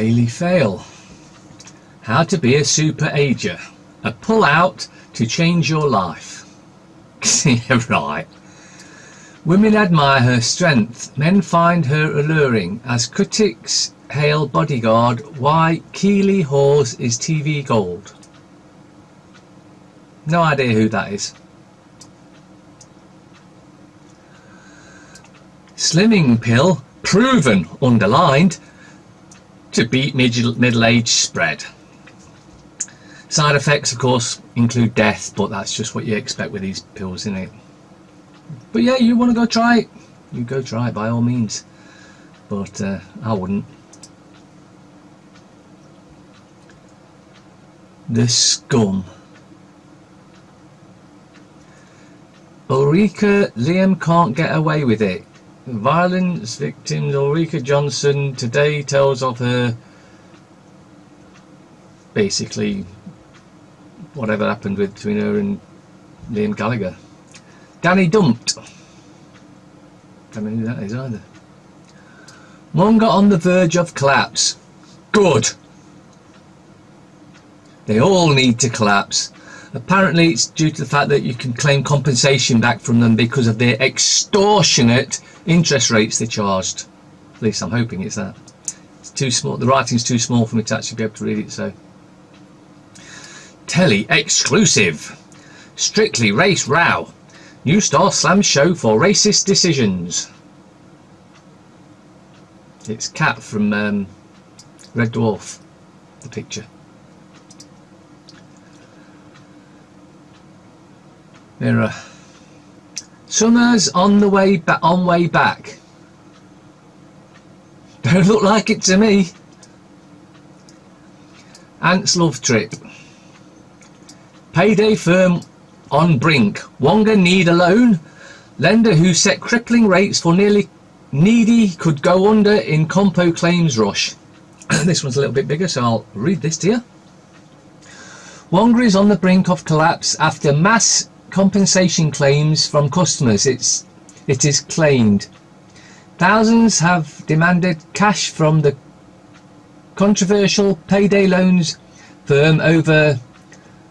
Daily fail. How to be a super ager. A pull out to change your life. Yeah, right. Women admire her strength. Men find her alluring. As critics hail bodyguard, why Keely Hawes is TV gold. No idea who that is. Slimming pill proven, underlined, to beat middle-age spread. Side effects, of course, include death, but that's just what you expect with these pills, isn't it? But yeah, you want to go try it, you go try it by all means, but I wouldn't. The scum. Ulrika Liam can't get away with it. Violence victim Ulrika Johnson today tells of her, basically, whatever happened between her and Liam Gallagher. Danny dumped. Don't know who that is either. Wonga on the verge of collapse. Good. They all need to collapse. Apparently it's due to the fact that you can claim compensation back from them because of their extortionate interest rates they charged. At least I'm hoping it's that. It's too small. The writing's too small for me to actually be able to read it, so. Telly exclusive. Strictly Race Row. New Star slams show for racist decisions. It's Cat from Red Dwarf, the picture. Mirror. Summer's on the way back. Don't look like it to me. Ant's love trip. Payday firm on brink. Wonga need a loan. Lender who set crippling rates for nearly needy could go under in compo claims rush. This one's a little bit bigger, so I'll read this to you. Wonga is on the brink of collapse after mass compensation claims from customers. It is claimed. Thousands have demanded cash from the controversial payday loans firm over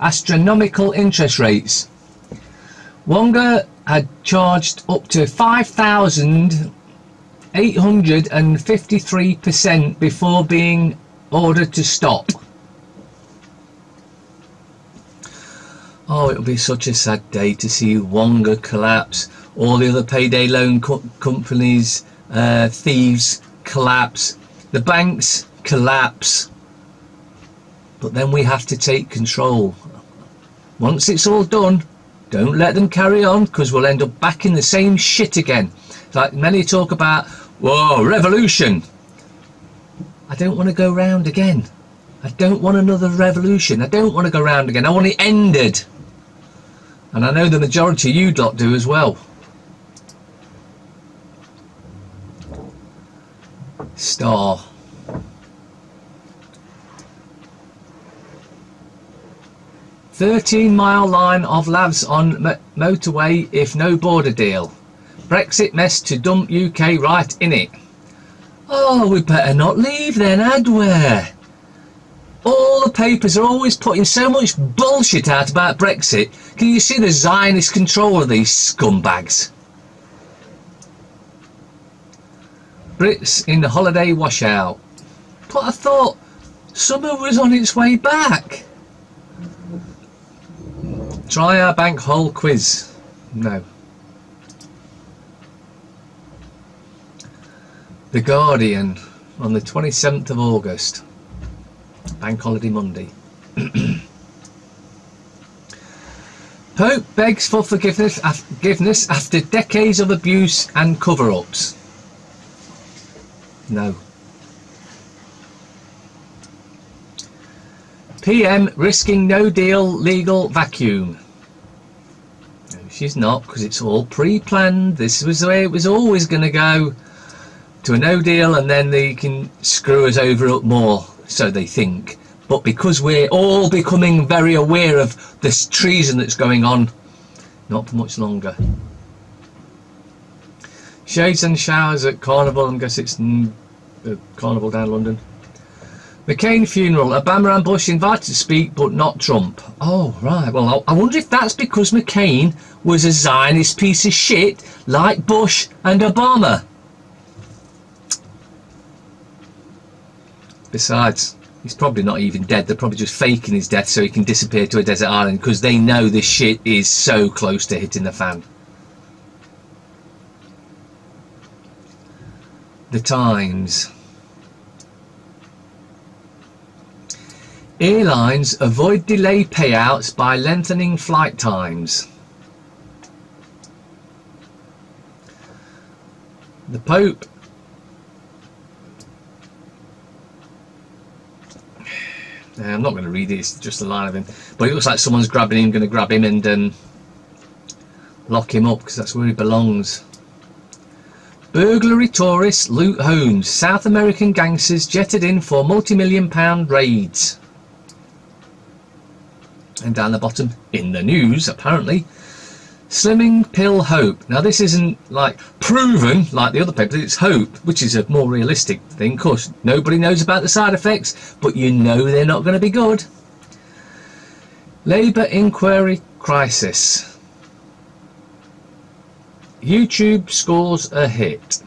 astronomical interest rates. Wonga had charged up to 5,853% before being ordered to stop. Oh, it'll be such a sad day to see Wonga collapse, all the other payday loan companies, thieves collapse, the banks collapse, but then we have to take control. Once it's all done, don't let them carry on, because we'll end up back in the same shit again. Like many talk about, whoa, revolution. I don't want to go round again. I don't want another revolution. I don't want to go round again. I want it ended. And I know the majority of you lot do as well. Star. "13-mile line of lavs on motorway if no border deal. Brexit mess to dump UK right in it." Oh, we better not leave then, had we? All the papers are always putting so much bullshit out about Brexit. Can you see the Zionist control of these scumbags? Brits in the holiday washout. But I thought summer was on its way back. Try our bank hole quiz. No. The Guardian on the 27th of August. Bank holiday Monday. Pope begs for forgiveness after decades of abuse and cover-ups. No. PM risking no deal legal vacuum. No, she's not, because it's all pre-planned. This was the way it was always going to go, to a no deal, and then they can screw us over up more, so they think. But because we're all becoming very aware of this treason that's going on, not for much longer. Shades and showers at Carnival. I guess it's Carnival down London. McCain funeral. Obama and Bush invited to speak, but not Trump. Oh, right. Well, I wonder if that's because McCain was a Zionist piece of shit like Bush and Obama. Besides, he's probably not even dead. They're probably just faking his death so he can disappear to a desert island because they know this shit is so close to hitting the fan. The Times. Airlines avoid delay payouts by lengthening flight times. The Pope. I'm not going to read it, it's just a line of him. But it looks like someone's grabbing him, going to grab him and lock him up because that's where he belongs. Burglary tourists loot homes. South American gangsters jetted in for multi-million-pound raids. And down the bottom, in the news apparently, slimming pill hope. Now this isn't like proven like the other papers, it's hope, which is a more realistic thing. Of course, nobody knows about the side effects, but you know they're not going to be good. Labour inquiry crisis. YouTube scores a hit.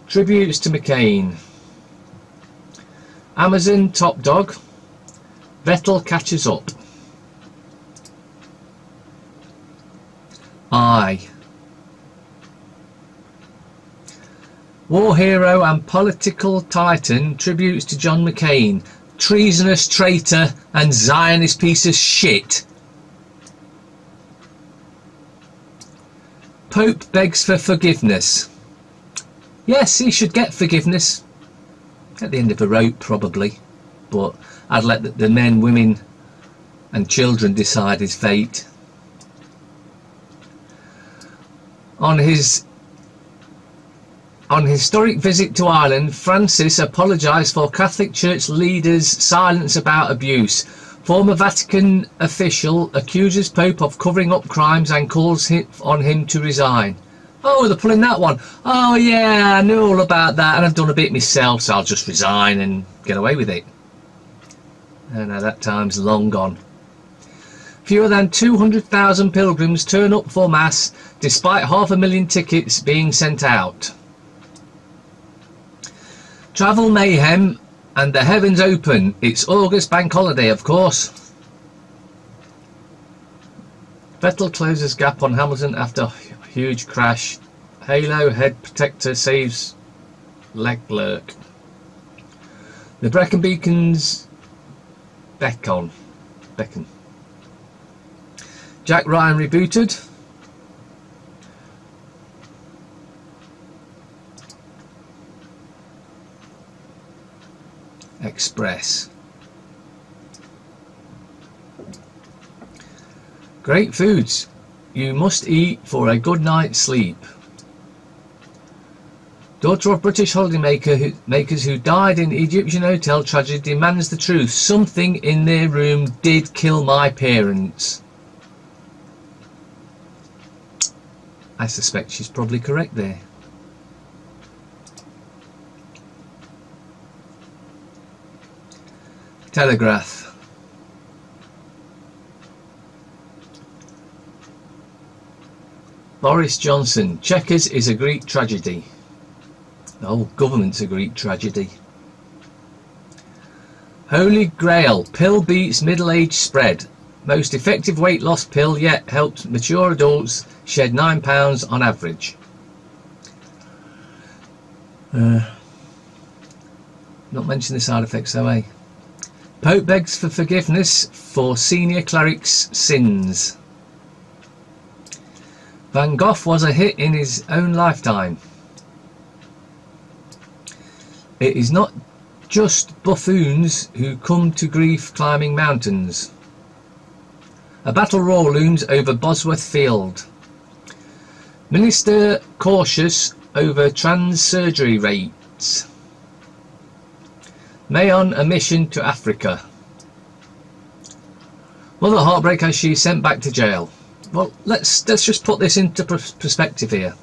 Tributes to McCain. Amazon top dog. Vettel catches up. War hero and political titan tributes to John McCain. Treasonous traitor and Zionist piece of shit. Pope begs for forgiveness. Yes, he should get forgiveness. At the end of a rope, probably. But I'd let the men, women and children decide his fate. On his historic visit to Ireland, Francis apologised for Catholic Church leaders' silence about abuse. Former Vatican official accuses Pope of covering up crimes and calls on him to resign. Oh, they're pulling that one. Oh yeah, I knew all about that and I've done a bit myself, so I'll just resign and get away with it. And now that time's long gone. Fewer than 200,000 pilgrims turn up for Mass despite 500,000 tickets being sent out. Travel mayhem and the heavens open. It's August bank holiday, of course. Vettel closes gap on Hamilton after huge crash. Halo head protector saves Leclerc. The Brecon Beacons beckon. Jack Ryan rebooted. Express. Great foods you must eat for a good night's sleep. Daughter of British holidaymakers who died in Egyptian hotel tragedy demands the truth. Something in their room did kill my parents. I suspect she's probably correct there. Telegraph. Boris Johnson. Chequers is a Greek tragedy. The whole government's a Greek tragedy. Holy Grail. Pill beats middle-age spread. Most effective weight loss pill yet helps mature adults shed 9 pounds on average. Not mention the side effects though, eh? Pope begs for forgiveness for senior cleric's sins. Van Gogh was a hit in his own lifetime. It is not just buffoons who come to grief climbing mountains. A battle roar looms over Bosworth Field. Minister cautious over trans surgery rates. May on a mission to Africa. Mother heartbreak as she's sent back to jail. Well, let's just put this into perspective here.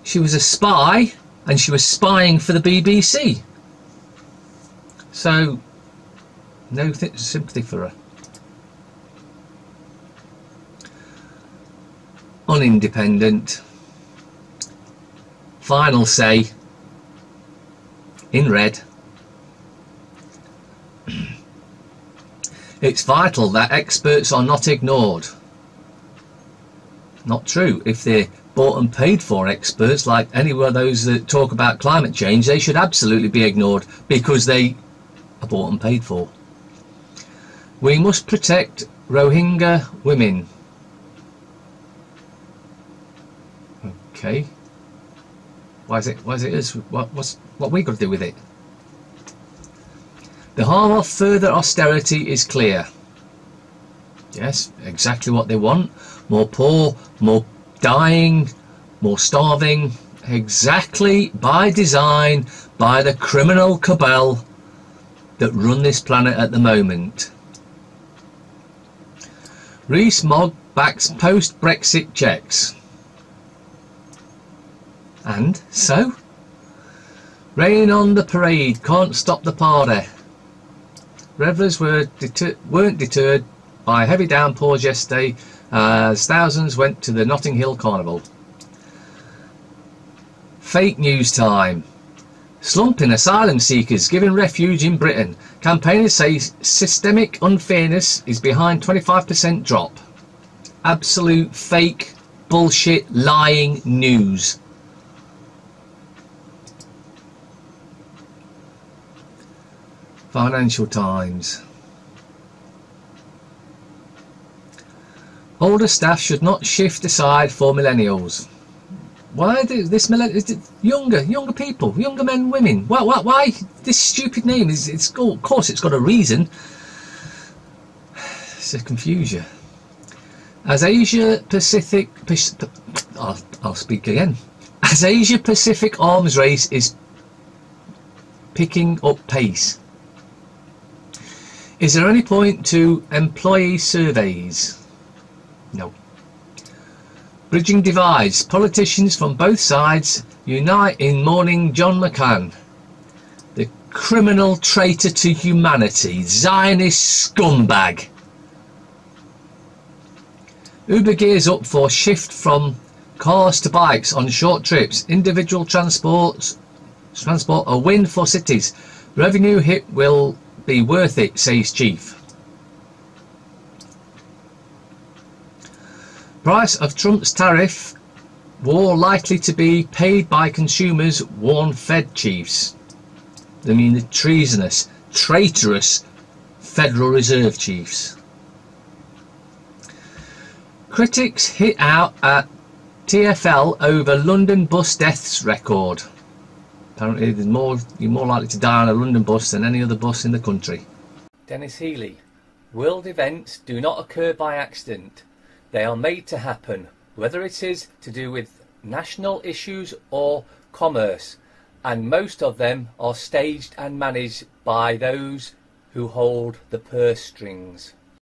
She was a spy, and she was spying for the BBC. So, no sympathy for her. Unindependent. Final say, in red. It's vital that experts are not ignored. Not true. If they're bought and paid for experts, like any of those that talk about climate change, they should absolutely be ignored because they are bought and paid for. We must protect Rohingya women. Okay. Why is it what we got to do with it? The harm of further austerity is clear. Yes, exactly what they want. More poor, more dying, more starving. Exactly by design, by the criminal cabal that run this planet at the moment. Rees-Mogg backs post-Brexit checks. And so? Rain on the parade can't stop the party. Revellers weren't deterred by heavy downpours yesterday as thousands went to the Notting Hill Carnival. Fake news time. Slumping asylum seekers given refuge in Britain. Campaigners say systemic unfairness is behind 25% drop. Absolute fake, bullshit, lying news. Financial Times. Older staff should not shift aside for millennials. Why do this younger people, younger men, women? Why this stupid name? Of course it's got a reason. It's a confusion. As Asia Pacific, I'll speak again. As Asia Pacific arms race is picking up pace. Is there any point to employee surveys? No. Bridging divides. Politicians from both sides unite in mourning John McCain, the criminal traitor to humanity, Zionist scumbag. Uber gears up for shift from cars to bikes on short trips. Individual transport a win for cities. Revenue hit will be worth it, says chief. Price of Trump's tariff war likely to be paid by consumers, warn Fed chiefs. I mean the treasonous, traitorous Federal Reserve chiefs. Critics hit out at TfL over London bus deaths record. Apparently you're more likely to die on a London bus than any other bus in the country. Dennis Healy. World events do not occur by accident. They are made to happen, whether it is to do with national issues or commerce, and most of them are staged and managed by those who hold the purse strings.